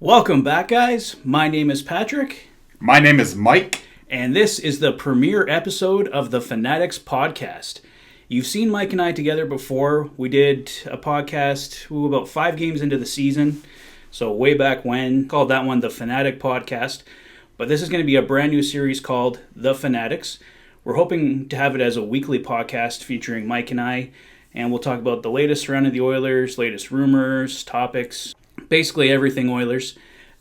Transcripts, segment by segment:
Welcome back, guys. My name is Patrick. My name is Mike. And this is the premiere episode of the Fanatic Podcast. You've seen Mike and I together before. We did a podcast about 5 games into the season. So way back when, called that one the Fanatic Podcast. But this is going to be a brand new series called The Fanatics. We're hoping to have it as a weekly podcast featuring Mike and I. And we'll talk about the latest surrounding the Oilers, latest rumors, topics, basically everything Oilers.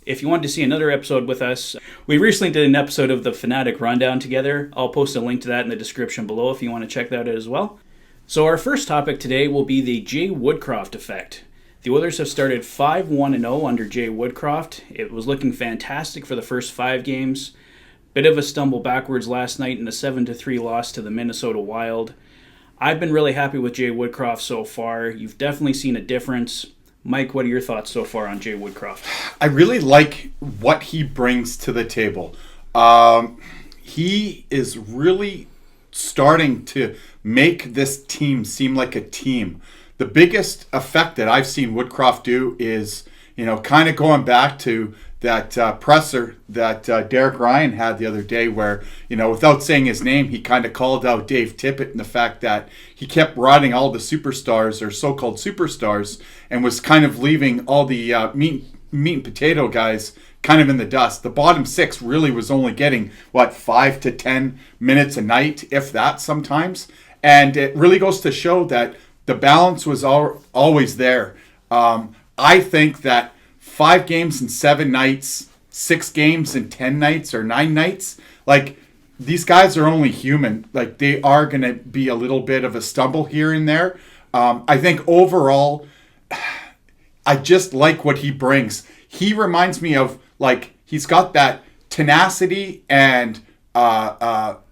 If you want to see another episode with us, we recently did an episode of the Fanatic Rundown together. I'll post a link to that in the description below if you want to check that out as well. So our first topic today will be the Jay Woodcroft Effect. The Oilers have started 5-1-0 under Jay Woodcroft. It was looking fantastic for the first 5 games. Bit of a stumble backwards last night in a 7-3 loss to the Minnesota Wild. I've been really happy with Jay Woodcroft so far. You've definitely seen a difference. Mike, what are your thoughts so far on Jay Woodcroft? I really like what he brings to the table. He is really starting to make this team seem like a team. The biggest effect that I've seen Woodcroft do is, kind of going back to that presser that Derek Ryan had the other day where, without saying his name, he kind of called out Dave Tippett and the fact that he kept riding all the superstars or so-called superstars and was kind of leaving all the meat and potato guys kind of in the dust. The bottom 6 really was only getting, 5 to 10 minutes a night, if that sometimes. And it really goes to show that the balance was always there. I think that 5 games in 7 nights, 6 games in 10 nights or 9 nights, these guys are only human. They are going to be a little bit of a stumble here and there. I think overall, I just like what he brings. He reminds me of, he's got that tenacity and kind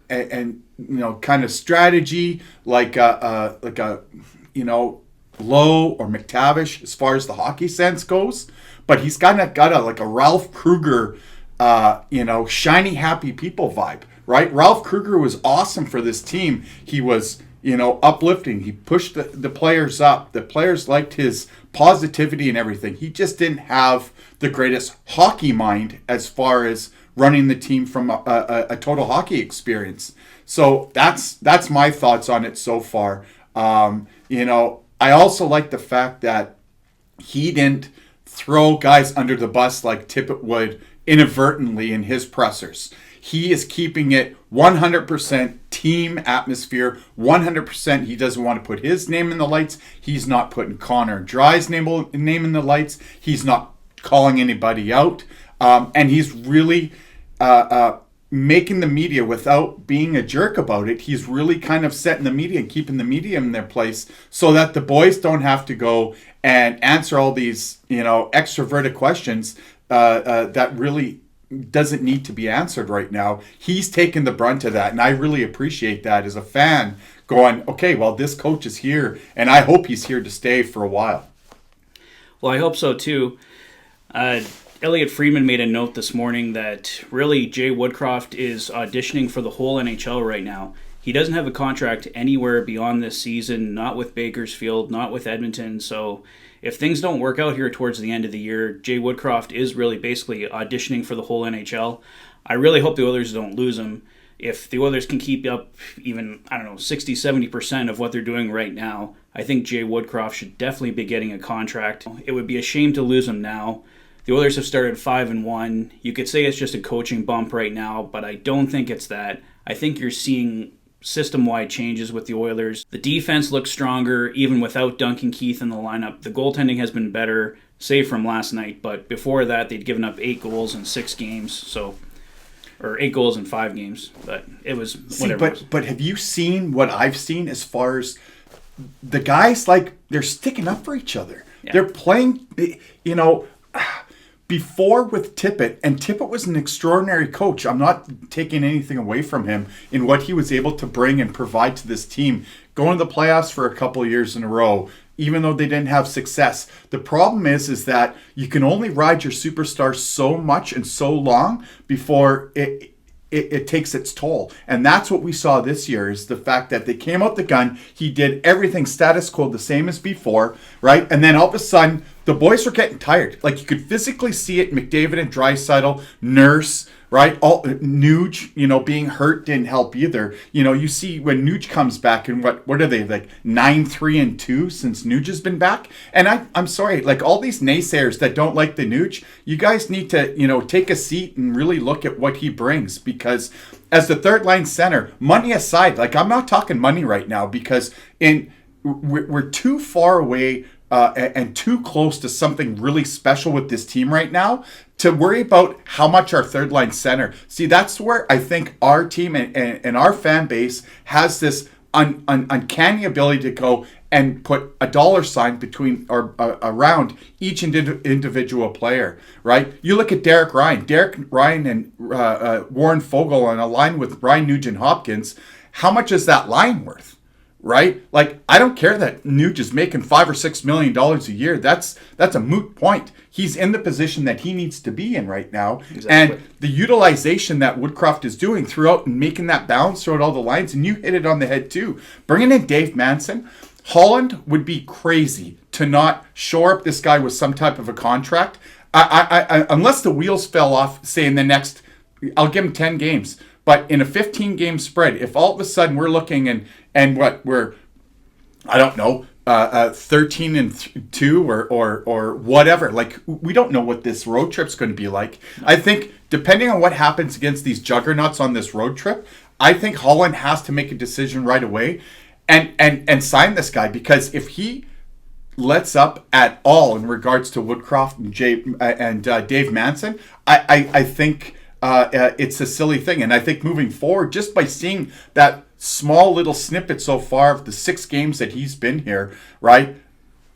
of strategy, Lowe or McTavish as far as the hockey sense goes. But he's got a Ralph Kruger, shiny happy people vibe, right? Ralph Kruger was awesome for this team. He was, uplifting. He pushed the players up. The players liked his positivity and everything. He just didn't have the greatest hockey mind as far as running the team from a total hockey experience. So that's my thoughts on it so far. I also like the fact that he didn't throw guys under the bus like Tippett would inadvertently in his pressers. He is keeping it 100% team atmosphere, 100%. He doesn't want to put his name in the lights. He's not putting Connor Dry's name in the lights. He's not calling anybody out. And he's really making the media without being a jerk about it. He's really kind of setting the media and keeping the media in their place so that the boys don't have to go and answer all these, extroverted questions that really doesn't need to be answered right now. He's taken the brunt of that, and I really appreciate that as a fan going, okay, well, this coach is here, and I hope he's here to stay for a while. Well, I hope so, too. Elliot Friedman made a note this morning that really Jay Woodcroft is auditioning for the whole NHL right now. He doesn't have a contract anywhere beyond this season, not with Bakersfield, not with Edmonton. So if things don't work out here towards the end of the year, Jay Woodcroft is really basically auditioning for the whole NHL. I really hope the Oilers don't lose him. If the Oilers can keep up even, 60-70% of what they're doing right now, I think Jay Woodcroft should definitely be getting a contract. It would be a shame to lose him now. The Oilers have started 5-1. You could say it's just a coaching bump right now, but I don't think it's that. I think you're seeing system-wide changes with the Oilers. The defense looks stronger, even without Duncan Keith in the lineup. The goaltending has been better, save from last night, but before that, they'd given up 8 goals in 6 games, or 8 goals in 5 games, but it was whatever. But have you seen what I've seen as far as the guys, they're sticking up for each other. Yeah. They're playing, before with Tippett, and Tippett was an extraordinary coach. I'm not taking anything away from him in what he was able to bring and provide to this team. Going to the playoffs for a couple of years in a row, even though they didn't have success. The problem is that you can only ride your superstar so much and so long before it takes its toll. And that's what we saw this year, is the fact that they came out the gun. He did everything status quo, the same as before, right? And then all of a sudden, the boys were getting tired. Like, you could physically see it. McDavid and Draisaitl, Nurse, right? All Nuge, being hurt didn't help either. You see when Nuge comes back, and what are they, like 9-3-2 since Nuge has been back? And I'm sorry, like, all these naysayers that don't like the Nuge, you guys need to, take a seat and really look at what he brings, because as the third line center, money aside, like, I'm not talking money right now, because we're too far away and too close to something really special with this team right now to worry about how much our third line center. See, that's where I think our team and our fan base has this uncanny ability to go and put a dollar sign between or around each individual player, right? You look at Derek Ryan and Warren Fogle on a line with Ryan Nugent-Hopkins. How much is that line worth? Right? Like, I don't care that Nuge is making $5 or $6 million a year. That's a moot point. He's in the position that he needs to be in right now. Exactly. And the utilization that Woodcroft is doing throughout and making that balance throughout all the lines, and you hit it on the head too. Bringing in Dave Manson, Holland would be crazy to not shore up this guy with some type of a contract. I unless the wheels fell off, say in the next, I'll give him 10 games. But in a 15-game spread, if all of a sudden we're looking and what we're, I don't know, 13-2 or whatever, like, we don't know what this road trip's going to be like. I think depending on what happens against these juggernauts on this road trip, I think Holland has to make a decision right away and sign this guy, because if he lets up at all in regards to Woodcroft and Dave Manson, I think. It's a silly thing. And I think moving forward, just by seeing that small little snippet so far of the 6 games that he's been here, right?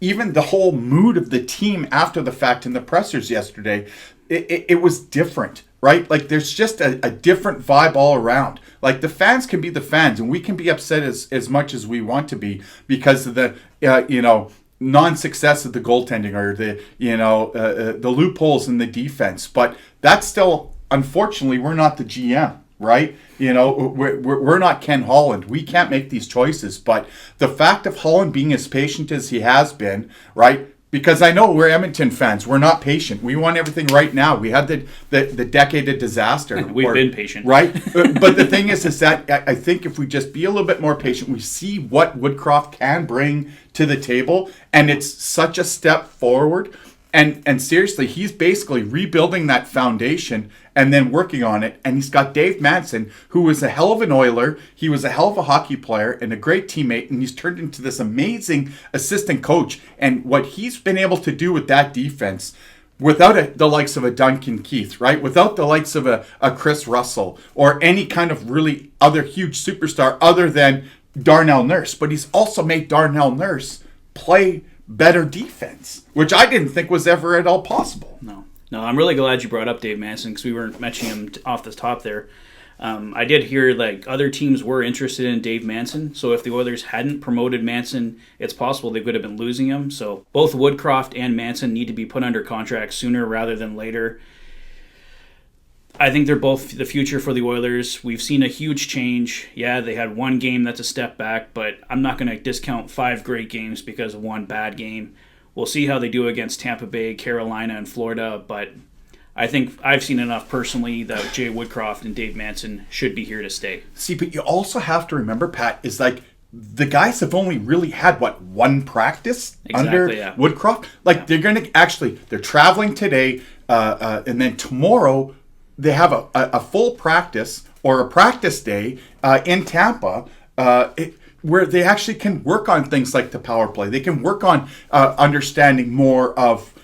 Even the whole mood of the team after the fact in the pressers yesterday, it was different, right? Like, there's just a different vibe all around. Like, the fans can be the fans, and we can be upset as much as we want to be because of the, non-success of the goaltending or the loopholes in the defense. But that's still... Unfortunately, we're not the GM, right? We're not Ken Holland. We can't make these choices. But the fact of Holland being as patient as he has been, right? Because I know we're Edmonton fans. We're not patient. We want everything right now. We had the decade of disaster. We've been patient. Right? But the thing is that I think if we just be a little bit more patient, we see what Woodcroft can bring to the table. And it's such a step forward. And seriously, he's basically rebuilding that foundation and then working on it. And he's got Dave Manson, who was a hell of an Oiler. He was a hell of a hockey player and a great teammate. And he's turned into this amazing assistant coach. And what he's been able to do with that defense, without the likes of a Duncan Keith, right? Without the likes of a Chris Russell or any kind of really other huge superstar other than Darnell Nurse. But he's also made Darnell Nurse play better defense, which I didn't think was ever at all possible. No, I'm really glad you brought up Dave Manson, because we weren't mentioning him off the top there. I did hear like other teams were interested in Dave Manson, so if the Oilers hadn't promoted Manson, it's possible they would have been losing him. So both Woodcroft and Manson need to be put under contract sooner rather than later. I think they're both the future for the Oilers. We've seen a huge change. Yeah, they had one game that's a step back, but I'm not going to discount 5 great games because of one bad game. We'll see how they do against Tampa Bay, Carolina, and Florida, but I think I've seen enough personally that Jay Woodcroft and Dave Manson should be here to stay. See, but you also have to remember, Pat, is like the guys have only really had, one practice under Woodcroft? Like, they're going to they're traveling today, and then tomorrow they have a full practice or a practice day in Tampa where they actually can work on things like the power play. They can work on understanding more of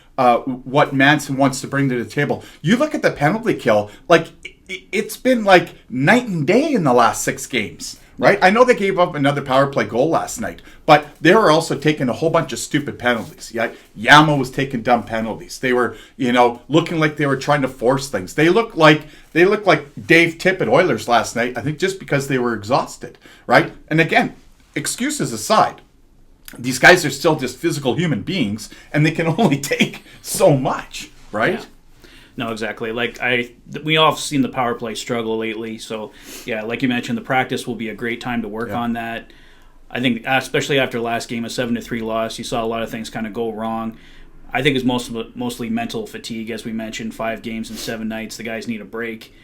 what Manson wants to bring to the table. You look at the penalty kill, like it's been like night and day in the last 6 games. Right? I know they gave up another power play goal last night, but they were also taking a whole bunch of stupid penalties. Yeah, Yama was taking dumb penalties. They were, looking like they were trying to force things. They looked like Dave Tippett Oilers last night, I think just because they were exhausted, right? And again, excuses aside, these guys are still just physical human beings, and they can only take so much, right? Yeah. No, exactly. We all have seen the power play struggle lately. So, yeah, like you mentioned, the practice will be a great time to work on that. I think, especially after last game, a 7-3 loss, you saw a lot of things kind of go wrong. I think it's mostly mental fatigue, as we mentioned. 5 games in 7 nights. The guys need a break.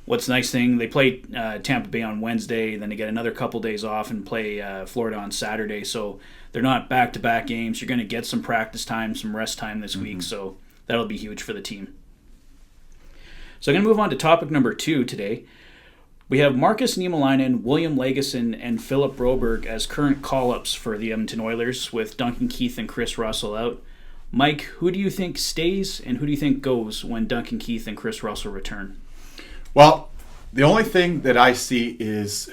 What's the nice thing, they play Tampa Bay on Wednesday, then they get another couple days off and play Florida on Saturday. So they're not back-to-back games. You're going to get some practice time, some rest time this week, so that'll be huge for the team. So I'm going to move on to topic number 2 today. We have Marcus Niemelainen, William Lagesson, and Philip Broberg as current call-ups for the Edmonton Oilers, with Duncan Keith and Chris Russell out. Mike, who do you think stays and who do you think goes when Duncan Keith and Chris Russell return? Well, the only thing that I see is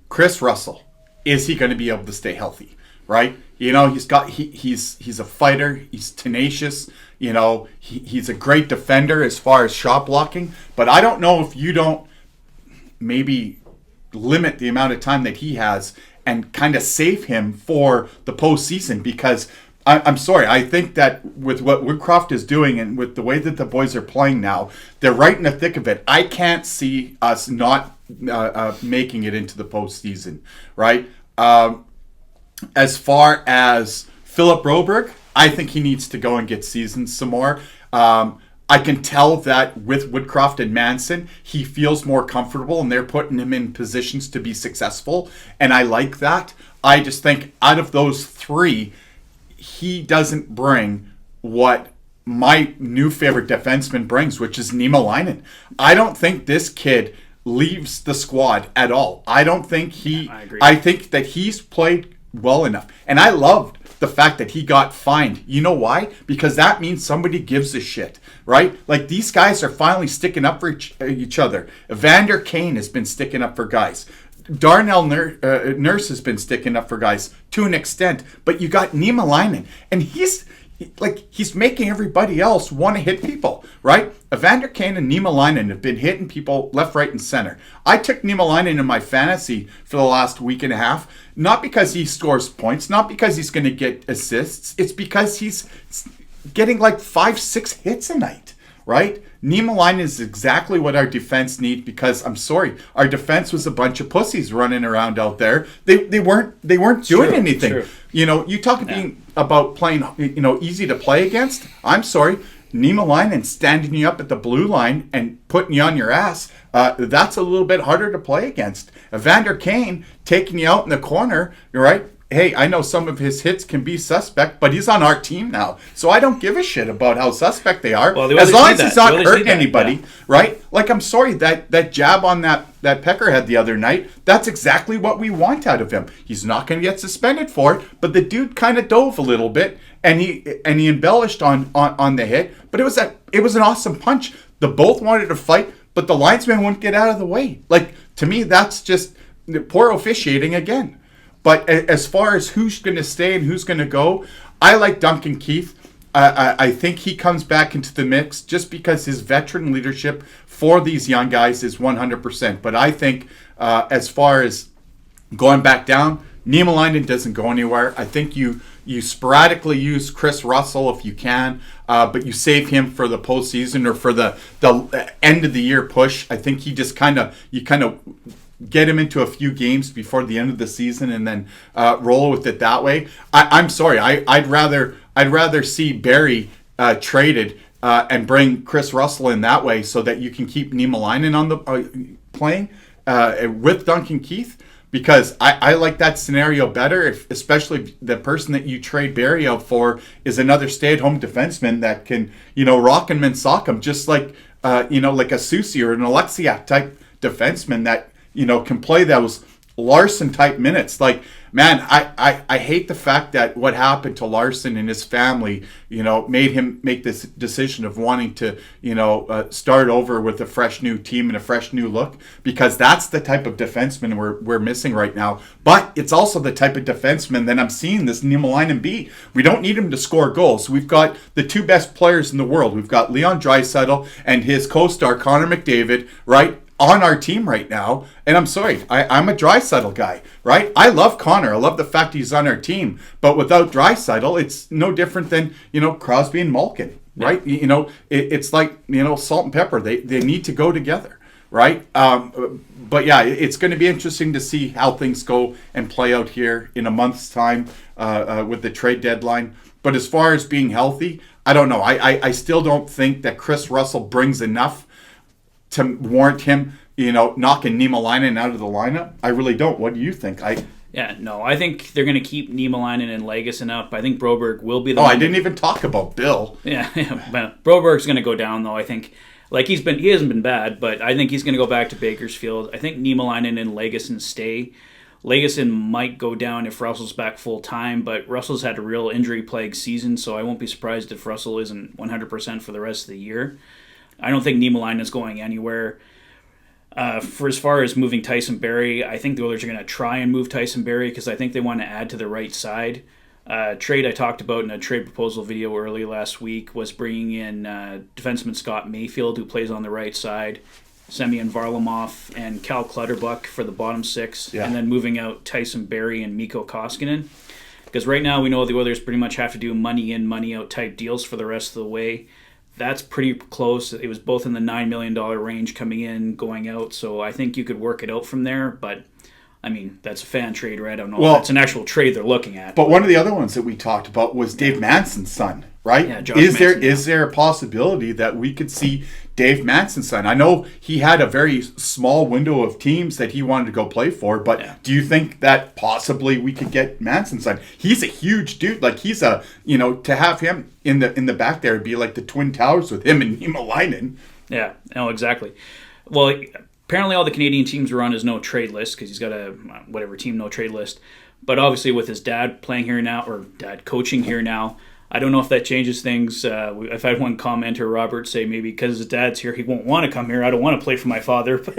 Chris Russell. Is he going to be able to stay healthy? Right? He's a fighter. He's tenacious. He's a great defender as far as shot blocking. But I don't know if you don't maybe limit the amount of time that he has and kind of save him for the postseason, because I'm sorry. I think that with what Woodcroft is doing and with the way that the boys are playing now, they're right in the thick of it. I can't see us not making it into the postseason, right? As far as Philip Broberg, I think he needs to go and get seasoned some more. I can tell that with Woodcroft and Manson, he feels more comfortable and they're putting him in positions to be successful. And I like that. I just think out of those 3, he doesn't bring what my new favorite defenseman brings, which is Niemelainen. I don't think this kid leaves the squad at all. I don't think I agree. I think that he's played well enough. And I loved the fact that he got fined. You know why? Because that means somebody gives a shit, right? Like, these guys are finally sticking up for each other. Evander Kane has been sticking up for guys. Darnell Nurse has been sticking up for guys to an extent, but you got Niemelainen, and he's making everybody else want to hit people, right? Evander Kane and Niemelainen have been hitting people left, right, and center. I took Niemelainen in my fantasy for the last week and a half, not because he scores points, not because he's going to get assists. It's because he's getting like 5-6 hits a night, right? Niemelainen is exactly what our defense needs, because I'm sorry, our defense was a bunch of pussies running around out there. They weren't doing anything. True. You talk about playing, easy to play against. I'm sorry, Niemelainen standing you up at the blue line and putting you on your ass. That's a little bit harder to play against. Evander Kane taking you out in the corner, right? Hey, I know some of his hits can be suspect, but he's on our team now. So I don't give a shit about how suspect they are. Well, as long as he's not hurting anybody, right? Like, I'm sorry, that jab on that Peckerhead the other night, that's exactly what we want out of him. He's not going to get suspended for it, but the dude kind of dove a little bit, and he embellished on the hit, but it was an awesome punch. They both wanted to fight, but the linesman wouldn't get out of the way. Like, to me, that's just poor officiating again. But as far as who's going to stay and who's going to go, I like Duncan Keith. I think he comes back into the mix just because his veteran leadership for these young guys is 100%. But I think as far as going back down, Niemelainen doesn't go anywhere. I think you sporadically use Chris Russell if you can, but you save him for the postseason or for the end of the year push. I think he just kind of get him into a few games before the end of the season and then roll with it that way. I'm sorry. I'd rather see Barrie traded and bring Chris Russell in that way so that you can keep Niemelainen on the playing with Duncan Keith, because I like that scenario better, especially if the person that you trade Barrie out for is another stay-at-home defenseman that can, rock him and sock him, just like, like a Soucy or an Alexiak type defenseman that, can play those Larson type minutes. Like, man, I hate the fact that what happened to Larson and his family, made him make this decision of wanting to, start over with a fresh new team and a fresh new look, because that's the type of defenseman we're missing right now. But it's also the type of defenseman that I'm seeing this Niemelainen be. We don't need him to score goals. We've got the 2 best players in the world. We've got Leon Draisaitl and his co-star Connor McDavid, right, on our team right now. And I'm sorry, I'm a Draisaitl guy, right? I love Connor. I love the fact he's on our team. But without Draisaitl, it's no different than, Crosby and Malkin, right? Yeah. It's like, salt and pepper. They need to go together, right? But yeah, it's going to be interesting to see how things go and play out here in a month's time with the trade deadline. But as far as being healthy, I don't know. I still don't think that Chris Russell brings enough to warrant him, knocking Niemelainen out of the lineup. I really don't. What do you think? Yeah, no, I think they're going to keep Niemelainen and Legason up. I think Broberg will be the I didn't even talk about Bill. Yeah, but Broberg's going to go down, though, I think. Like, he hasn't been bad, but I think he's going to go back to Bakersfield. I think Niemelainen and Legason stay. Legason might go down if Russell's back full-time, but Russell's had a real injury-plagued season, so I won't be surprised if Russell isn't 100% for the rest of the year. I don't think Niemelainen is going anywhere. For as far as moving Tyson Barrie, I think the Oilers are going to try and move Tyson Barrie because I think they want to add to the right side. Trade I talked about in a trade proposal video early last week was bringing in defenseman Scott Mayfield, who plays on the right side, Semyon Varlamov, and Cal Clutterbuck for the bottom six, and then moving out Tyson Barrie and Mikko Koskinen. Because right now we know the Oilers pretty much have to do money in, money out type deals for the rest of the way. That's pretty close. It was both in the $9 million range coming in, going out. So I think you could work it out from there. But, I mean, that's a fan trade, right? I don't know if that's an actual trade they're looking at. But one of the other ones that we talked about was Dave Manson's son, right? Yeah, Josh Manson, is there a possibility that we could see Dave Manson's son? I know he had a very small window of teams that he wanted to go play for, but do you think that possibly we could get Manson's son? He's a huge dude. Like, he's to have him in the back there would be like the Twin Towers with him and Niemelainen. Yeah, no, exactly. Well, apparently all the Canadian teams were on his no trade list because he's got a team no trade list. But obviously with his dad playing here now, or dad coaching here now, I don't know if that changes things. I've had one commenter, Robert, say maybe because his dad's here, he won't want to come here. I don't want to play for my father. But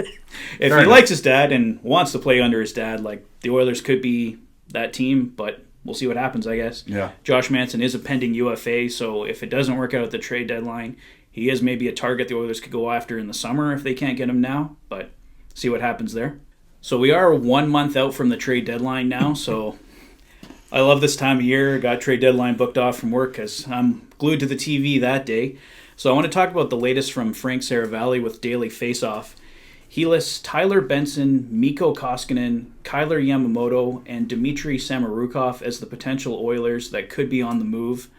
if he likes his dad and wants to play under his dad, like the Oilers could be that team, but we'll see what happens, I guess. Yeah. Josh Manson is a pending UFA, so if it doesn't work out at the trade deadline, he is maybe a target the Oilers could go after in the summer if they can't get him now, but see what happens there. So we are 1 month out from the trade deadline now, so I love this time of year. Got trade deadline booked off from work because I'm glued to the TV that day. So I want to talk about the latest from Frank Servalli with Daily Faceoff. He lists Tyler Benson, Mikko Koskinen, Kyler Yamamoto, and Dmitry Samorukov as the potential Oilers that could be on the move.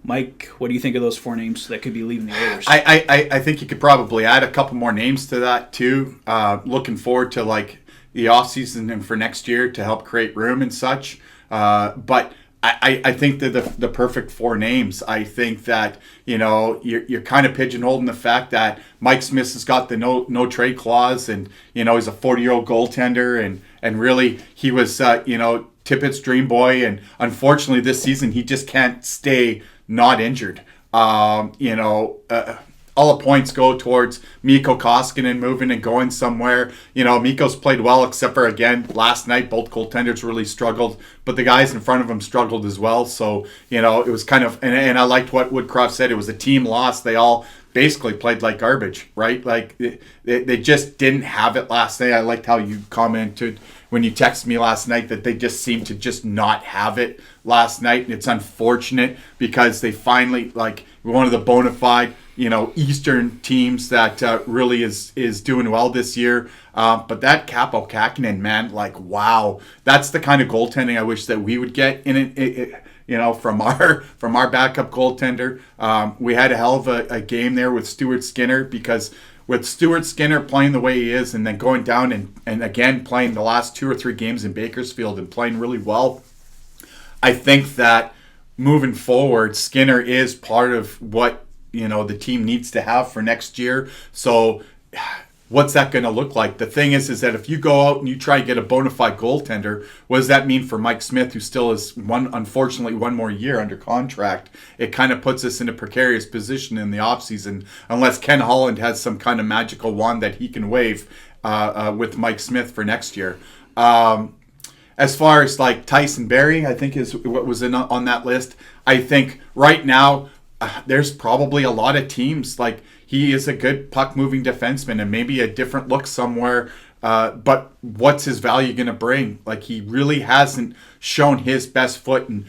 Mike, what do you think of those four names that could be leaving the Oilers? I think you could probably add a couple more names to that too. Looking forward to like the offseason and for next year to help create room and such. But I think that the perfect four names. I think that you're kind of pigeonholed the fact that Mike Smith has got the no trade clause, and he's a 40-year-old goaltender, and really he was Tippett's dream boy, and unfortunately this season he just can't stay not injured. All the points go towards Mikko Koskinen moving and going somewhere. Mikko's played well, except for, again, last night, both goaltenders really struggled, but the guys in front of him struggled as well. So, it was kind of, and I liked what Woodcroft said, it was a team loss. They all basically played like garbage, right? Like, they just didn't have it last night. I liked how you commented when you texted me last night that they just seemed to just not have it last night. And it's unfortunate because they finally, one of the bona fide, Eastern teams that really is doing well this year. But that Kaapo Kähkönen, man, wow. That's the kind of goaltending I wish that we would get in it. From our backup goaltender. We had a hell of a game there with Stuart Skinner, because with Stuart Skinner playing the way he is and then going down and again playing the last 2 or 3 games in Bakersfield and playing really well, I think that moving forward, Skinner is part of what the team needs to have for next year. So what's that going to look like? The thing is that if you go out and you try to get a bona fide goaltender, what does that mean for Mike Smith, who still is unfortunately one more year under contract? It kind of puts us in a precarious position in the offseason unless Ken Holland has some kind of magical wand that he can wave with Mike Smith for next year. As far as Tyson Barrie, I think is what was on that list. I think right now there's probably a lot of teams, he is a good puck-moving defenseman and maybe a different look somewhere, but what's his value going to bring? He really hasn't shown his best foot, and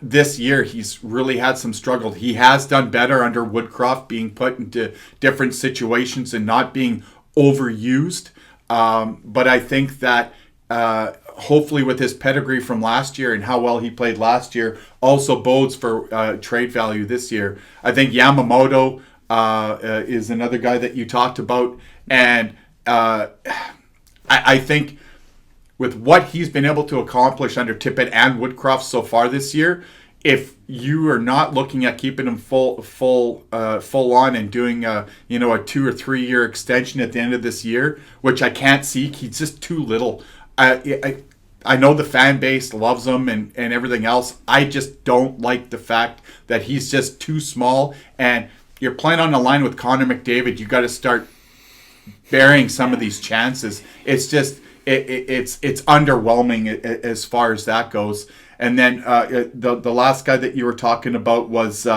this year he's really had some struggle. He has done better under Woodcroft, being put into different situations and not being overused, but I think that hopefully with his pedigree from last year and how well he played last year also bodes for trade value this year. I think Yamamoto is another guy that you talked about. And I think with what he's been able to accomplish under Tippett and Woodcroft so far this year, if you are not looking at keeping him full on and doing a 2 or 3 year extension at the end of this year, which I can't see, he's just too little. I know the fan base loves him and everything else. I just don't like the fact that he's just too small. And you're playing on the line with Connor McDavid. You got to start burying some of these chances. It's just it's underwhelming as far as that goes. And then the last guy that you were talking about was we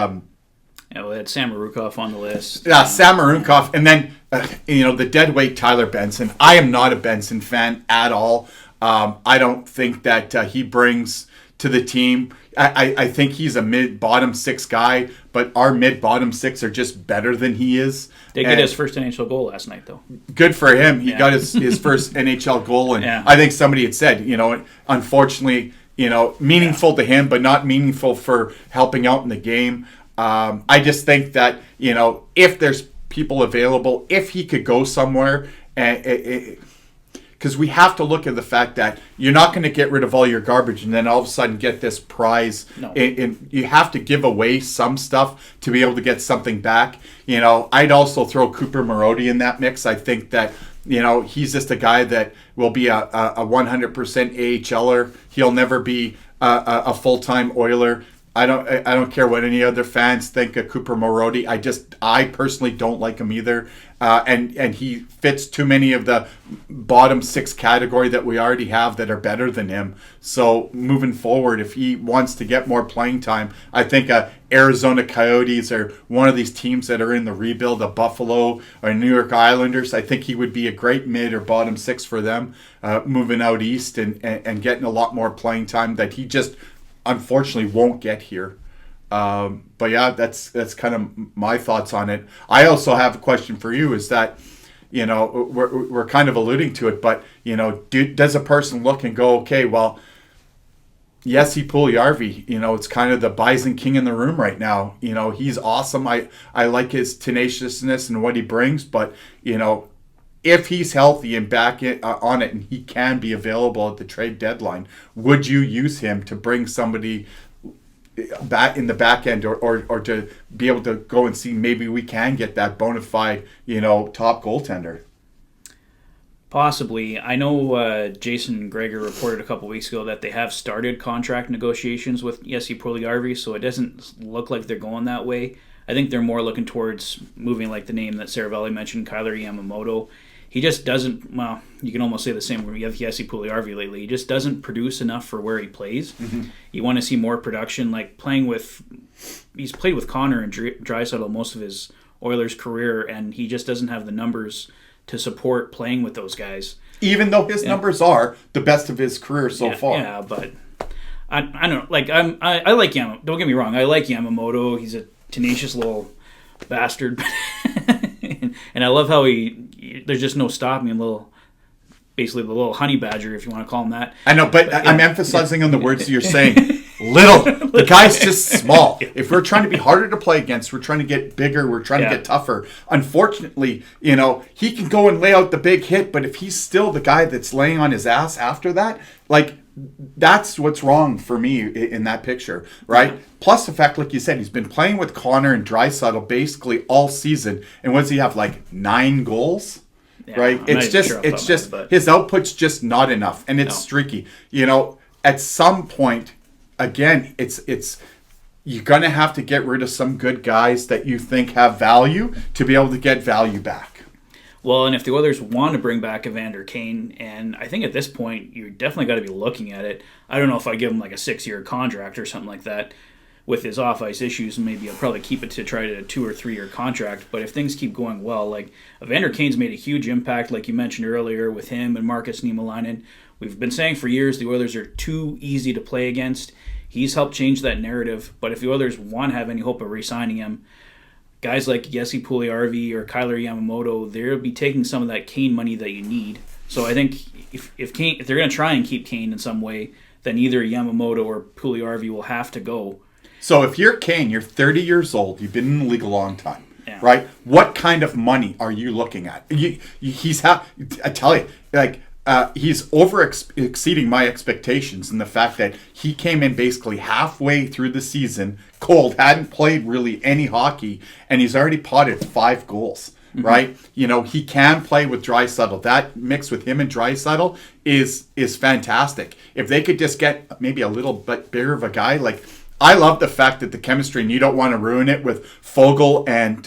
had Sam Marukov on the list. Yeah, Sam Marukov, and then the deadweight Tyler Benson. I am not a Benson fan at all. I don't think that he brings to the team. I think he's a mid-bottom six guy, but our mid-bottom six are just better than he is. Did get his first NHL goal last night, though. Good for him. He got his first NHL goal, and I think somebody had said, unfortunately, meaningful to him, but not meaningful for helping out in the game. I just think that, if there's people available, if he could go somewhere, because we have to look at the fact that you're not going to get rid of all your garbage and then all of a sudden get this prize. No. You have to give away some stuff to be able to get something back. I'd also throw Cooper Marody in that mix. I think that, he's just a guy that will be a 100% AHLer. He'll never be a full-time Oiler. I don't care what any other fans think of Cooper Marody. I personally don't like him either. And he fits too many of the bottom six category that we already have that are better than him. So moving forward, if he wants to get more playing time, I think Arizona Coyotes or one of these teams that are in the rebuild, a Buffalo or New York Islanders, I think he would be a great mid or bottom six for them, moving out east and getting a lot more playing time that he just unfortunately won't get here. But yeah, that's kind of my thoughts on it. I also have a question for you, is that, we're kind of alluding to it, but, does a person look and go, okay, well, Jesse Puljujarvi, it's kind of the Bison King in the room right now. He's awesome. I like his tenaciousness and what he brings, but, if he's healthy and back on it and he can be available at the trade deadline, would you use him to bring somebody back in the back end or to be able to go and see maybe we can get that bona fide, top goaltender? Possibly. I know Jason Greger reported a couple weeks ago that they have started contract negotiations with Jesse Puljujarvi, so it doesn't look like they're going that way. I think they're more looking towards moving like the name that Servalli mentioned, Kyler Yamamoto. He just doesn't, well, you can almost say the same with Jesse Puljujarvi lately. He just doesn't produce enough for where he plays. Mm-hmm. You want to see more production, like he's played with Connor and Draisaitl most of his Oilers career, and he just doesn't have the numbers to support playing with those guys. Even though his numbers are the best of his career so far. Yeah, but I don't know. Like, I like Yamamoto. Don't get me wrong. I like Yamamoto. He's a tenacious little bastard. And I love how there's just no stopping him, basically the little honey badger, if you want to call him that. I know, but I'm emphasizing on the words you're saying. Little. The guy's just small. If we're trying to be harder to play against, we're trying to get bigger, we're trying to get tougher. Unfortunately, he can go and lay out the big hit, but if he's still the guy that's laying on his ass after that, that's what's wrong for me in that picture, right? Yeah. Plus the fact, like you said, he's been playing with Connor and Draisaitl basically all season, and what does he have, 9 goals? Yeah, right? It's just his output's just not enough, and it's streaky. At some point, again, it's you're gonna have to get rid of some good guys that you think have value to be able to get value back. Well, and if the Oilers want to bring back Evander Kane, and I think at this point, you definitely got to be looking at it. I don't know if I give him a 6-year contract or something like that with his off-ice issues. Maybe I'll probably keep it to try to a 2 or 3 year contract. But if things keep going well, Evander Kane's made a huge impact, like you mentioned earlier, with him and Markus Niemelainen. We've been saying for years the Oilers are too easy to play against. He's helped change that narrative. But if the Oilers want to have any hope of re-signing him, guys like Jesse Puljujarvi or Kyler Yamamoto, they'll be taking some of that Kane money that you need. So I think if they're going to try and keep Kane in some way, then either Yamamoto or Puljujarvi will have to go. So if you're Kane, you're 30 years old, you've been in the league a long time, Yeah. right? What kind of money are you looking at? I tell you, like, he's exceeding my expectations in the fact that he came in basically halfway through the season, cold, hadn't played really any hockey, and he's already potted 5 goals. Right, he can play with Draisaitl. That mix with him and Draisaitl is fantastic. If they could just get maybe a little bit bigger of a guy, like, I love the fact that the chemistry, and you don't want to ruin it with Fogle and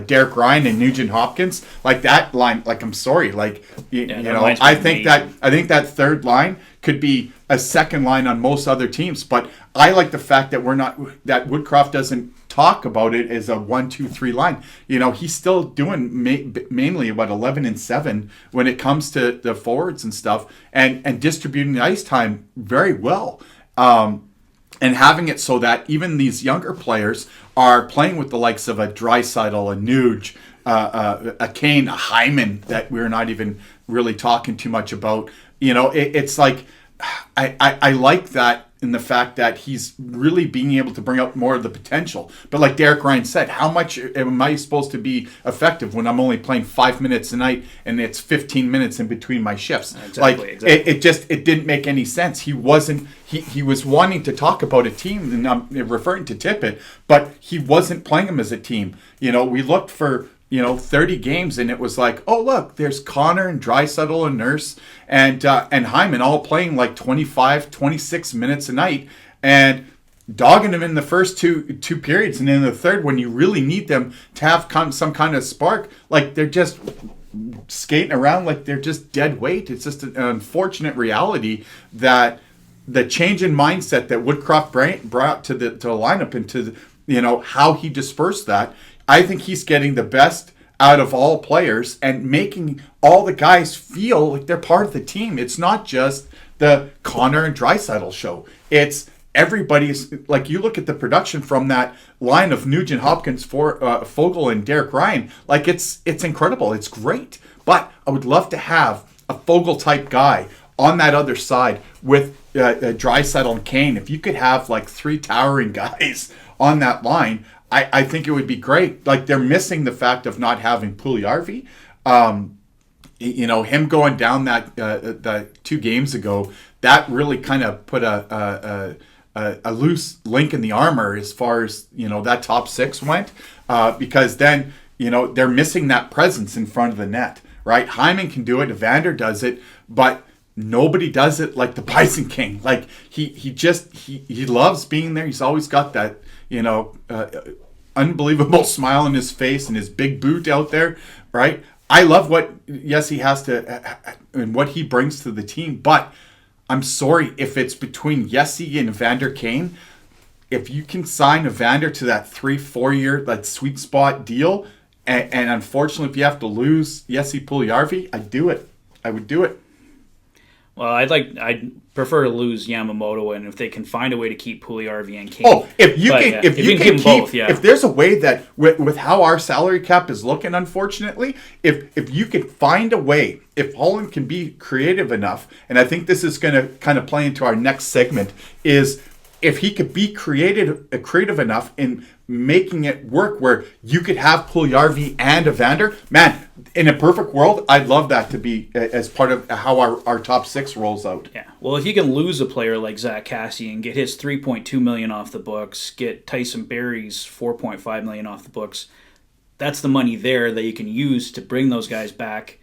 Derek Ryan and Nugent Hopkins, like that line. Like, I'm sorry, like I think that third line could be a second line on most other teams. But I like the fact that that Woodcroft doesn't talk about it as a 1-2-3 line. He's still doing mainly about 11 and 7 when it comes to the forwards and stuff, and distributing the ice time very well. And having it so that even these younger players are playing with the likes of a Draisaitl, a Nuge, a Kane, a Hyman that we're not even really talking too much about. It's like I like that in the fact that he's really being able to bring out more of the potential. But like Derek Ryan said, how much am I supposed to be effective when I'm only playing 5 minutes a night and it's 15 minutes in between my shifts? Exactly. It didn't make any sense. He was wanting to talk about a team, and I'm referring to Tippett, but he wasn't playing them as a team. We looked for 30 games, and it was like, oh, look, there's Connor and Draisaitl and Nurse and Hyman all playing like 25, 26 minutes a night and dogging them in the first two periods. And in the third, when you really need them to have some kind of spark, like, they're just skating around like they're just dead weight. It's just an unfortunate reality that the change in mindset that Woodcroft brought to the lineup and to how he dispersed that. I think he's getting the best out of all players and making all the guys feel like they're part of the team. It's not just the Connor and Draisaitl show. It's everybody's, like, you look at the production from that line of Nugent Hopkins, Fogle, and Derek Ryan. Like, it's incredible. It's great. But I would love to have a Fogle type guy on that other side with Draisaitl and Kane. If you could have like 3 towering guys on that line, I think it would be great. Like, they're missing the fact of not having Puljujarvi. Him going down that 2 games ago, that really kind of put a loose link in the armor as far as that top 6 went, because then they're missing that presence in front of the net. Right? Hyman can do it, Evander does it, but nobody does it like the Bison King. Like, he loves being there. He's always got that unbelievable smile on his face and his big boot out there, right? I love what he has to and what he brings to the team, but I'm sorry if it's between Jesse and Evander Kane. If you can sign Evander to that 3-4 year, that sweet spot deal, and unfortunately if you have to lose Jesse Puljujarvi, I'd do it. I would do it. Well, I'd prefer to lose Yamamoto, and if they can find a way to keep Puljujarvi and Kane. Oh, if you can keep both, yeah. If there's a way that with how our salary cap is looking, unfortunately, if you can find a way, if Holland can be creative enough, and I think this is going to kind of play into our next segment, is if he could be creative enough in making it work where you could have Puljujarvi and Evander, man, in a perfect world, I'd love that to be as part of how our top 6 rolls out. Yeah. Well, if you can lose a player like Zach Kassian, get his $3.2 million off the books, get Tyson Barrie's $4.5 million off the books, that's the money there that you can use to bring those guys back.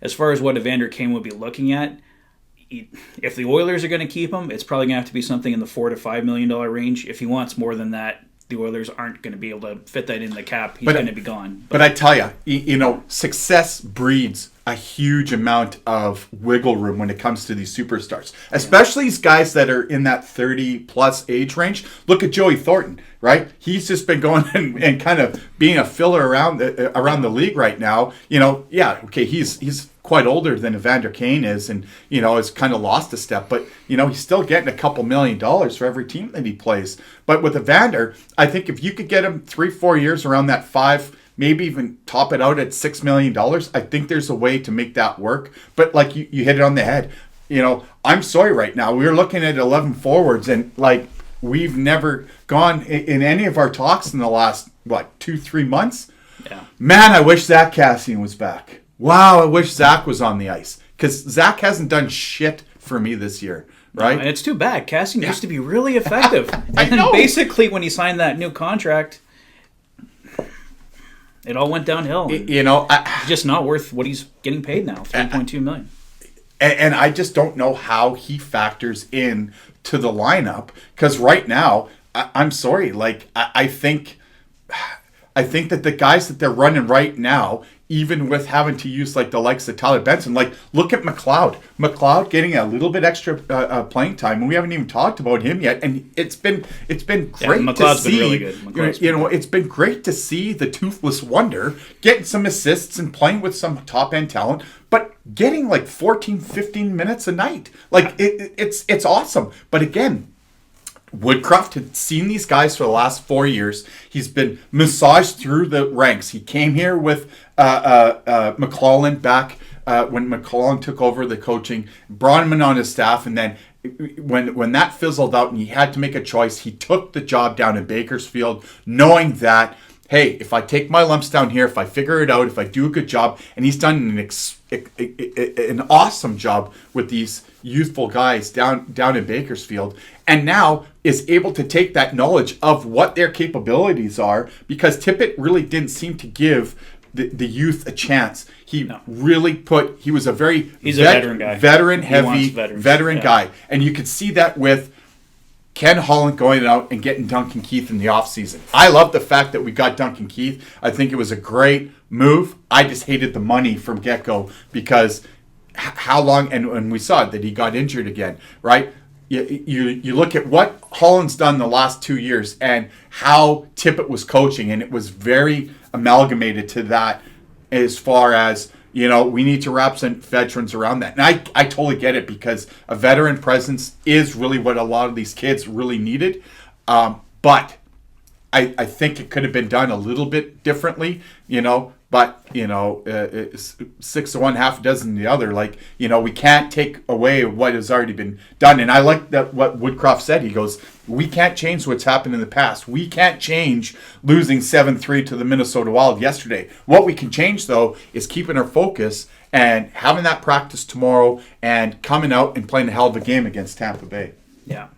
As far as what Evander Kane would be looking at, if the Oilers are going to keep him, it's probably going to have to be something in the $4 to $5 million range. If he wants more than that, the Oilers aren't going to be able to fit that in the cap. He's going to be gone. But I tell you, success breeds a huge amount of wiggle room when it comes to these superstars, especially these guys that are in that 30-plus age range. Look at Joey Thornton, right? He's just been going and kind of being a filler around the league right now. He's quite older than Evander Kane is, and has kind of lost a step, but he's still getting a couple $1 million for every team that he plays. But with Evander, I think if you could get him 3-4 years around that $5 maybe even top it out at $6 million. I think there's a way to make that work. But like you hit it on the head. I'm sorry right now. We're looking at 11 forwards, and like we've never gone in any of our talks in the last, 2-3 months. Yeah. Man, I wish Zach Cassian was back. Wow, I wish Zach was on the ice. Because Zach hasn't done shit for me this year, right? No, and it's too bad. Cassian used to be really effective. I And then know. basically when he signed that new contract, it all went downhill. Just not worth what he's getting paid now, $3.2 million. And I just don't know how he factors in to the lineup. Because right now, I'm sorry, like I think that the guys that they're running right now, even with having to use like the likes of Tyler Benson, like look at McLeod. McLeod getting a little bit extra playing time, and we haven't even talked about him yet. And it's been great McLeod's to been see. really good. It's been great to see the toothless wonder getting some assists and playing with some top end talent, but getting like 14, 15 minutes a night. Like it's awesome. But again, Woodcroft had seen these guys for the last 4 years. He's been massaged through the ranks. He came here with McClellan back when McClellan took over the coaching, brought him in on his staff, and then when that fizzled out and he had to make a choice, he took the job down in Bakersfield, knowing that, hey, if I take my lumps down here, if I figure it out, if I do a good job, and he's done an awesome job with these youthful guys down in Bakersfield, and now is able to take that knowledge of what their capabilities are, because Tippett really didn't seem to give the youth a chance. He was a very veteran guy. Veteran guy. And you could see that with Ken Holland going out and getting Duncan Keith in the offseason. I love the fact that we got Duncan Keith. I think it was a great move. I just hated the money from get-go because how long, and we saw that he got injured again, right? You look at what Holland's done the last 2 years and how Tippett was coaching, and it was very amalgamated to that as far as, we need to wrap some veterans around that. And I totally get it, because a veteran presence is really what a lot of these kids really needed. But I think it could have been done a little bit differently, but, 6 to 1, half a dozen the other. Like, we can't take away what has already been done. And I like that what Woodcroft said. He goes, we can't change what's happened in the past. We can't change losing 7-3 to the Minnesota Wild yesterday. What we can change, though, is keeping our focus and having that practice tomorrow and coming out and playing a hell of a game against Tampa Bay. Yeah.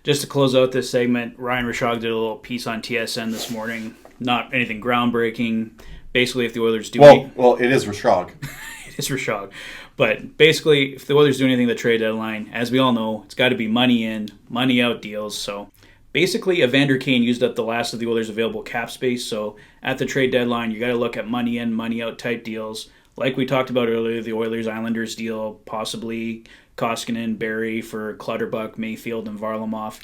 Just to close out this segment, Ryan Rishaug did a little piece on TSN this morning. Not anything groundbreaking. Basically, if the Oilers do... Well, it is Rishaug. It is Rishaug. But basically, if the Oilers do anything at the trade deadline, as we all know, it's got to be money in, money out deals. So basically, Evander Kane used up the last of the Oilers' available cap space. So at the trade deadline, you got to look at money in, money out type deals. Like we talked about earlier, the Oilers-Islanders deal, possibly Koskinen, Barrie for Clutterbuck, Mayfield, and Varlamov.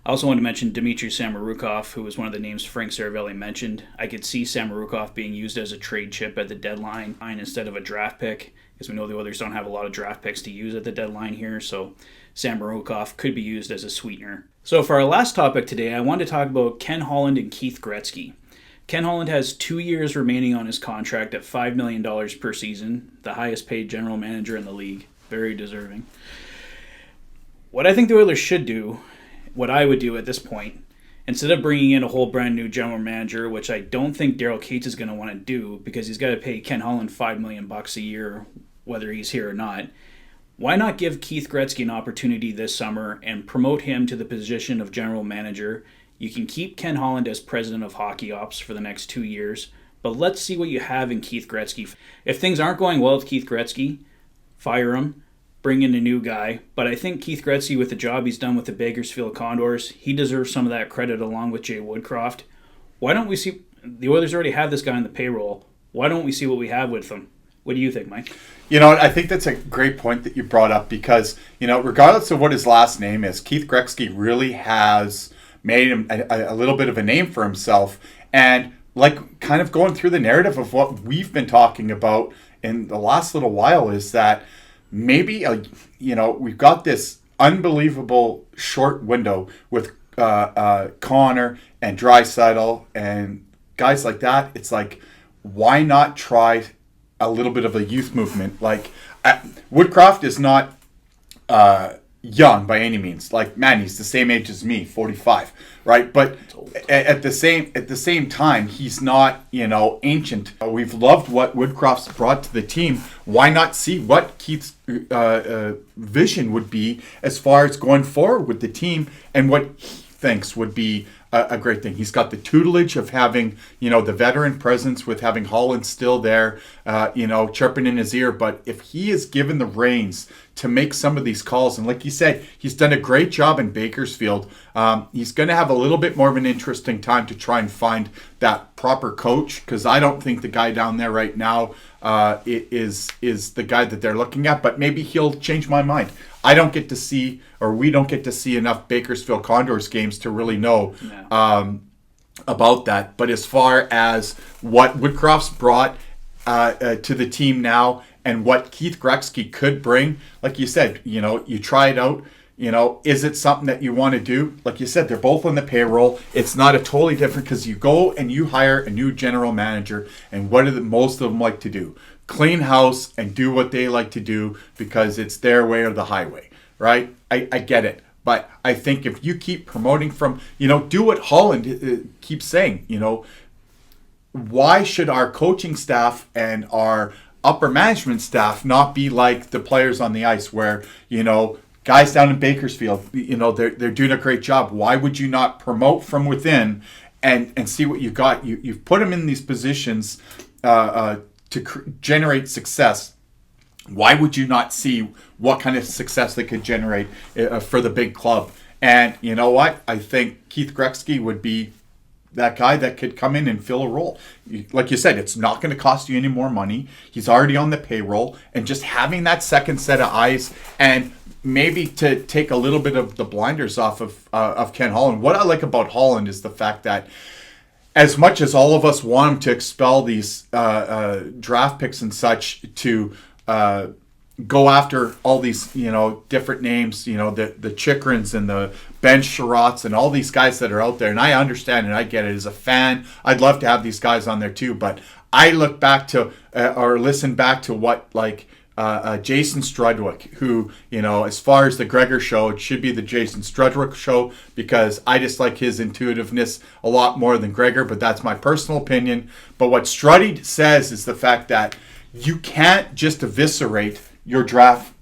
I also wanted to mention Dmitry Samorukov, who was one of the names Frank Servalli mentioned. I could see Samorukov being used as a trade chip at the deadline instead of a draft pick, because we know the Oilers don't have a lot of draft picks to use at the deadline here, so Samorukov could be used as a sweetener. So for our last topic today, I wanted to talk about Ken Holland and Keith Gretzky. Ken Holland has 2 years remaining on his contract at $5 million per season, the highest paid general manager in the league. Very deserving. What I think the Oilers should do, what I would do at this point, instead of bringing in a whole brand new general manager, which I don't think Daryl Cates is going to want to do because he's got to pay Ken Holland $5 million a year, whether he's here or not, why not give Keith Gretzky an opportunity this summer and promote him to the position of general manager? You can keep Ken Holland as president of hockey ops for the next 2 years, but let's see what you have in Keith Gretzky. If things aren't going well with Keith Gretzky, fire him, bring in a new guy. But I think Keith Gretzky, with the job he's done with the Bakersfield Condors, he deserves some of that credit along with Jay Woodcroft. Why don't we see... The Oilers already have this guy on the payroll. Why don't we see what we have with them? What do you think, Mike? I think that's a great point that you brought up because, regardless of what his last name is, Keith Gretzky really has made him a little bit of a name for himself. And like kind of going through the narrative of what we've been talking about in the last little while is that maybe, we've got this unbelievable short window with Connor and Draisaitl and guys like that, it's like, why not try a little bit of a youth movement? Like, Woodcroft is not young by any means. Like, man, he's the same age as me, 45, right? But at the same time, he's not, ancient. We've loved what Woodcroft's brought to the team. Why not see what Keith's vision would be as far as going forward with the team, and what he thinks would be a great thing. He's got the tutelage of having, the veteran presence with having Holland still there, chirping in his ear. But if he is given the reins to make some of these calls, and like you said, he's done a great job in Bakersfield, he's going to have a little bit more of an interesting time to try and find that proper coach, because I don't think the guy down there right now is the guy that they're looking at. But maybe he'll change my mind. I don't get to see, or we don't get to see enough Bakersfield Condors games to really know about that. But as far as what Woodcroft's brought to the team now, and what Keith Gretzky could bring, like you said, you try it out. Is it something that you want to do? Like you said, they're both on the payroll. It's not a totally different, because you go and you hire a new general manager, and what do most of them like to do? Clean house and do what they like to do, because it's their way or the highway, right? I get it. But I think if you keep promoting from, do what Holland keeps saying, why should our coaching staff and our upper management staff not be like the players on the ice, where, guys down in Bakersfield, they're doing a great job. Why would you not promote from within and see what you got? You've put them in these positions to generate success. Why would you not see what kind of success they could generate for the big club? And you know what? I think Keith Gretzky would be that guy that could come in and fill a role. Like you said, it's not going to cost you any more money. He's already on the payroll, and just having that second set of eyes, and maybe to take a little bit of the blinders off of Ken Holland. What I like about Holland is the fact that, as much as all of us want him to expel these draft picks and such, to go after all these, different names, the Chikrins and the Ben Sherratts and all these guys that are out there. And I understand and I get it. As a fan, I'd love to have these guys on there too. But I look back to or listen back to what, like, Jason Strudwick, who, as far as the Gregor show, it should be the Jason Strudwick show, because I just like his intuitiveness a lot more than Gregor, but that's my personal opinion. But what Struddy says is the fact that you can't just eviscerate your draft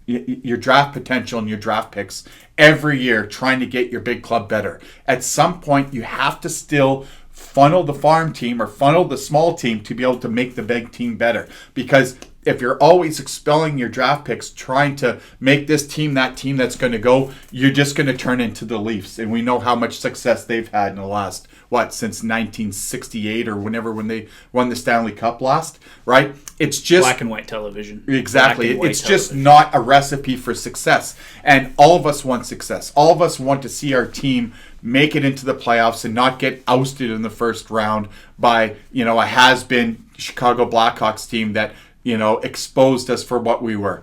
potential and your draft picks every year trying to get your big club better. At some point, you have to still funnel the farm team or funnel the small team to be able to make the big team better. Because if you're always expelling your draft picks, trying to make this team that team that's going to go, you're just going to turn into the Leafs. And we know how much success they've had in the last, since 1968 or when they won the Stanley Cup last, right? It's just black and white television. Exactly. It's just not a recipe for success. And all of us want success. All of us want to see our team make it into the playoffs and not get ousted in the first round by, a has-been Chicago Blackhawks team that, exposed us for what we were.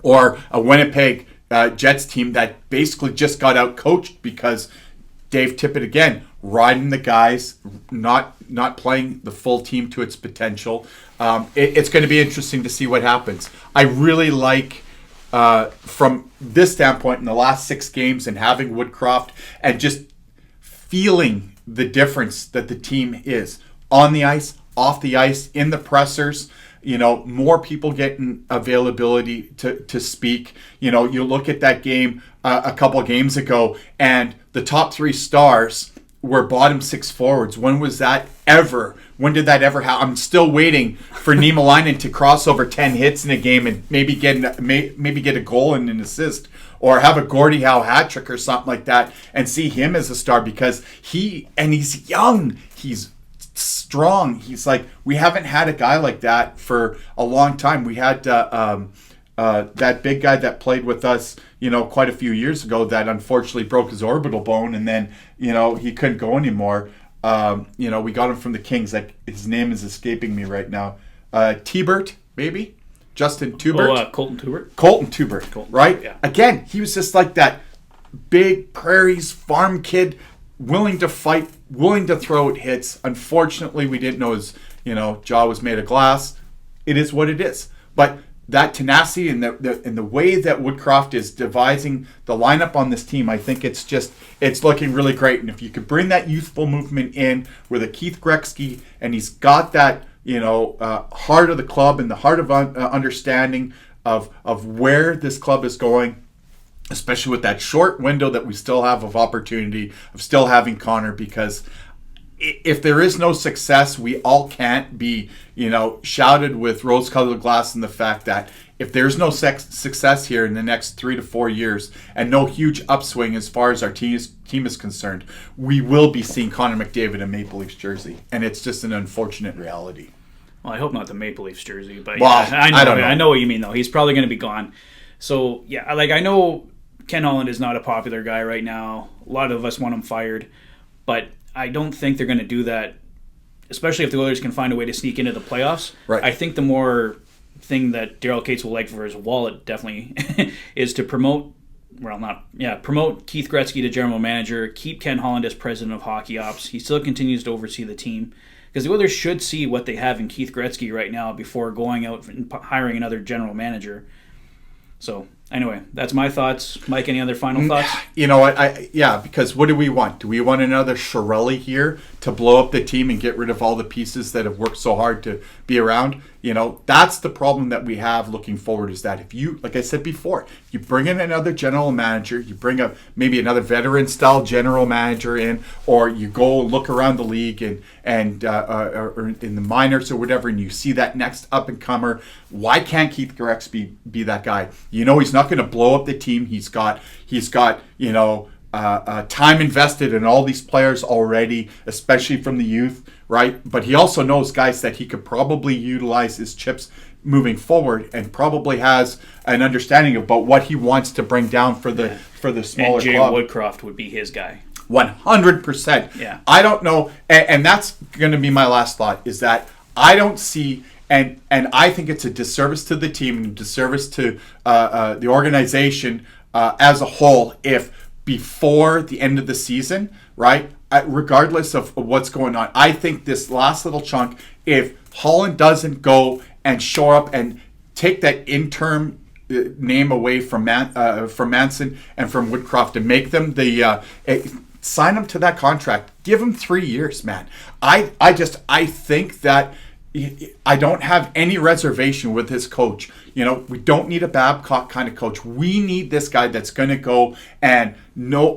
Or a Winnipeg Jets team that basically just got out-coached because Dave Tippett, again, riding the guys, not playing the full team to its potential. It's going to be interesting to see what happens. I really like, from this standpoint, in the last 6 games and having Woodcroft and just feeling the difference that the team is on the ice, off the ice, in the pressers. More people getting availability to speak. You look at that game a couple of games ago, and the top 3 stars were bottom 6 forwards. When was that ever? When did that ever happen? I'm still waiting for Niemelainen to cross over 10 hits in a game and maybe get a goal and an assist, or have a Gordie Howe hat trick or something like that, and see him as a star, because he's young. He's strong. He's like, we haven't had a guy like that for a long time. We had that big guy that played with us, quite a few years ago, that unfortunately broke his orbital bone, and then, he couldn't go anymore. We got him from the Kings. Like, his name is escaping me right now. Tibert, maybe? Justin Tubert? Colton Tubert. Colton Tubert, right? Yeah. Again, he was just like that big prairies farm kid, willing to fight willing to throw at hits. Unfortunately, we didn't know his, jaw was made of glass. It is what it is. But that tenacity and the way that Woodcroft is devising the lineup on this team, I think it's looking really great. And if you could bring that youthful movement in with a Keith Gretzky, and he's got that heart of the club and the heart of understanding of where this club is going, especially with that short window that we still have of opportunity of still having Connor, because if there is no success, we all can't be, shouted with rose-colored glass in the fact that if there's no success here in the next 3 to 4 years and no huge upswing as far as our team is concerned, we will be seeing Connor McDavid in Maple Leafs jersey. And it's just an unfortunate reality. Well, I hope not the Maple Leafs jersey, but well, I know what you mean, though. He's probably going to be gone. So, yeah, I know Ken Holland is not a popular guy right now. A lot of us want him fired, but I don't think they're going to do that, especially if the Oilers can find a way to sneak into the playoffs. Right. I think the more thing that Daryl Cates will like for his wallet definitely is to promote Keith Gretzky to general manager, keep Ken Holland as president of hockey ops. He still continues to oversee the team, because the Oilers should see what they have in Keith Gretzky right now before going out and hiring another general manager. So anyway, that's my thoughts. Mike, any other final thoughts? You know what? Because what do we want? Do we want another Servalli here to blow up the team and get rid of all the pieces that have worked so hard to be around? That's the problem that we have looking forward, is that if you, like I said before, you bring in another general manager, you bring up maybe another veteran-style general manager in, or you go look around the league and or in the minors or whatever, and you see that next up-and-comer, why can't Keith Gretzky be that guy? He's not going to blow up the team. He's got time invested in all these players already, especially from the youth, right? But he also knows guys that he could probably utilize his chips moving forward, and probably has an understanding about what he wants to bring down for the smaller and Jay club. Woodcroft would be his guy. 100%. Yeah. I don't know, and that's going to be my last thought, is that I don't see, and I think it's a disservice to the team and a disservice to the organization as a whole if before the end of the season, right, regardless of what's going on, I think this last little chunk, if Holland doesn't go and shore up and take that interim name away from Manson and from Woodcroft and make them sign them to that contract, give them 3 years, man. I think that I don't have any reservation with his coach. We don't need a Babcock kind of coach. We need this guy that's going to go and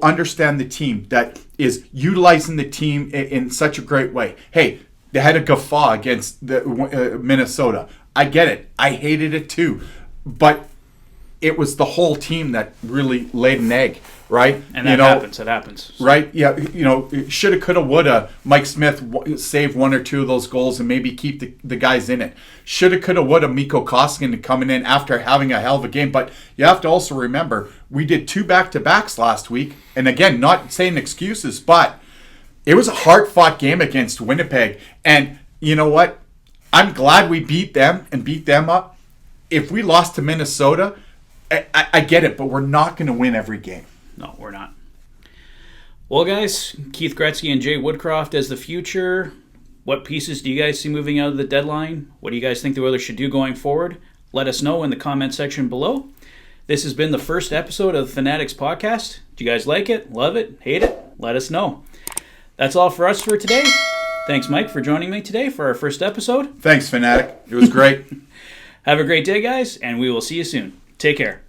understand the team, that is utilizing the team in such a great way. Hey, they had a guffaw against the Minnesota. I get it. I hated it too. But it was the whole team that really laid an egg, right? And that happens. It happens. Right? Yeah. Shoulda, coulda, woulda. Mike Smith saved 1 or 2 of those goals and maybe keep the guys in it. Shoulda, coulda, woulda. Mikko Koskinen coming in after having a hell of a game. But you have to also remember, we did 2 back-to-backs last week. And again, not saying excuses, but it was a hard-fought game against Winnipeg. And you know what? I'm glad we beat them and beat them up. If we lost to Minnesota, I get it, but we're not going to win every game. No, we're not. Well, guys, Keith Gretzky and Jay Woodcroft as the future. What pieces do you guys see moving out of the deadline? What do you guys think the Oilers should do going forward? Let us know in the comment section below. This has been the first episode of the Fanatics Podcast. Do you guys like it? Love it? Hate it? Let us know. That's all for us for today. Thanks, Mike, for joining me today for our first episode. Thanks, Fanatic. It was great. Have a great day, guys, and we will see you soon. Take care.